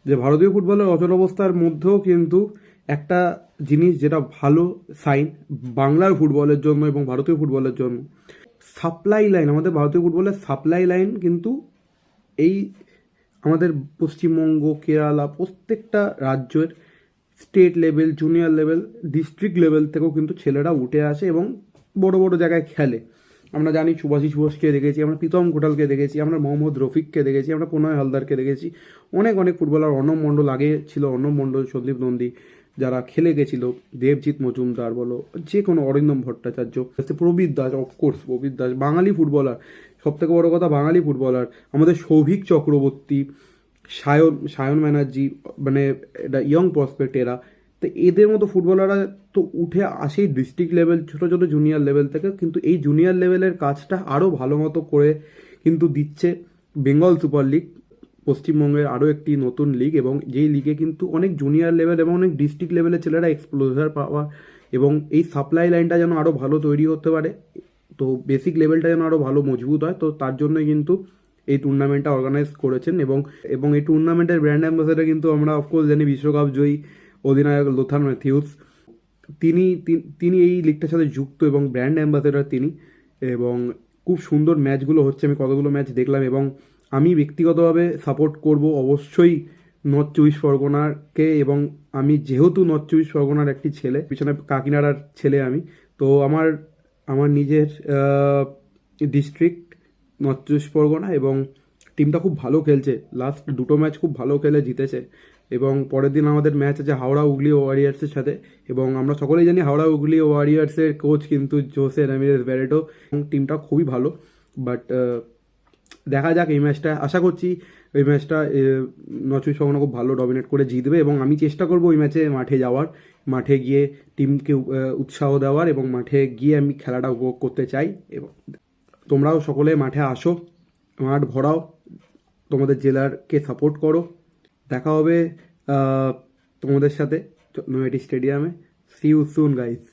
যে ভারতীয় ফুটবলের অচল অবস্থার মধ্যেও কিন্তু একটা জিনিস যেটা ভালো সাইন বাংলার ফুটবলের জন্য এবং ভারতীয় ফুটবলের জন্য, সাপ্লাই লাইন, আমাদের ভারতীয় ফুটবলের সাপ্লাই লাইন কিন্তু এই আমাদের পশ্চিমবঙ্গ, কেরালা, প্রত্যেকটা রাজ্যের state level, junior level, district level থেকেও কিন্তু ছেলেরা উঠে আসে এবং বড় বড় জায়গায় খেলে। আমরা জানি সুভাষিস বোসকে দেখেছি, আমরা প্রীতম ঘোটালকে দেখেছি, আমরা মোহাম্মদ রফিককে দেখেছি, আমরা প্রণয় হালদারকে দেখেছি, অনেক অনেক ফুটবলার, অর্ণব মণ্ডল আগে ছিল, অর্ণব মণ্ডল, সন্দীপ নন্দী, যারা খেলে গেছিল, দেবজিৎ মজুমদার বলো, যে কোনো অরিন্দম ভট্টাচার্য, প্রবীর দাস, অফকোর্স প্রবীর দাস, বাঙালি ফুটবলার, সব থেকে বড় কথা বাঙালি ফুটবলার, আমাদের সৌভিক চক্রবর্তী, সায়ন ব্যানার্জি, মানে এটা ইয়ং প্রসপেক্ট এরা। তো এদের মতো ফুটবলাররা তো উঠে আসেই ডিস্ট্রিক্ট লেভেল, ছোটো ছোটো জুনিয়র লেভেল থেকে, কিন্তু এই জুনিয়র লেভেলের কাজটা আরও ভালো মতো করে কিন্তু দিচ্ছে বেঙ্গল সুপার লিগ, পশ্চিমবঙ্গের আরও একটি নতুন লিগ, এবং যেই লিগে কিন্তু অনেক জুনিয়র লেভেল এবং অনেক ডিস্ট্রিক্ট লেভেলের ছেলেরা এক্সপ্লোজার পাওয়া, এবং এই সাপ্লাই লাইনটা যেন আরও ভালো তৈরি হতে পারে, তো বেসিক লেভেলটা যেন আরও ভালো মজবুত হয়, তো তার জন্যই কিন্তু এই টুর্নামেন্টটা অর্গানাইজ করেছেন। এবং এই টুর্নামেন্টের ব্র্যান্ড অ্যাম্বাসেডার কিন্তু আমরা অফকোর্স জানি বিশ্বকাপ জয়ী অধিনায়ক লোথার ম্যাথিউস, তিনি তিনি এই লিগটার সাথে যুক্ত এবং ব্র্যান্ড অ্যাম্বাসেডার তিনি, এবং খুব সুন্দর ম্যাচগুলো হচ্ছে, আমি কতগুলো ম্যাচ দেখলাম, এবং আমি ব্যক্তিগতভাবে সাপোর্ট করব অবশ্যই নর্থ চব্বিশ পরগনাকে, এবং আমি যেহেতু নর্থ চব্বিশ পরগনার একটি ছেলে, পিছনে কাকিনাড়ার ছেলে আমি, তো আমার আমার নিজের ডিস্ট্রিক্ট নর্থ চব্বিশ পরগনা, এবং টিমটা খুব ভালো খেলছে, লাস্ট দুটো ম্যাচ খুব ভালো খেলে জিতেছে, এবং পরের দিন আমাদের ম্যাচ আছে হাওড়া হুগলি ওয়ারিয়ার্সের সাথে, এবং আমরা সকলেই জানি হাওড়া হুগলি ওয়ারিয়ার্সের কোচ কিন্তু জোসে রামিরেস ব্যারেটো, এবং টিমটা খুবই ভালো। বাট দেখা যাক এই ম্যাচটা, আশা করছি এই ম্যাচটা নর্থ চব্বিশ পরগনা খুব ভালো ডমিনেট করে জিতবে, এবং আমি চেষ্টা করবো ওই ম্যাচে মাঠে যাওয়ার, মাঠে গিয়ে টিমকে উৎসাহ দেওয়ার, এবং মাঠে গিয়ে আমি খেলাটা উপভোগ করতে চাই। এবং তোমরাও সকলে মাঠে আসো, মাঠ ভরাও, তোমাদের জেলারকে সাপোর্ট করো। দেখা হবে তোমাদের সাথে নৈহাটি স্টেডিয়ামে। See you soon guys.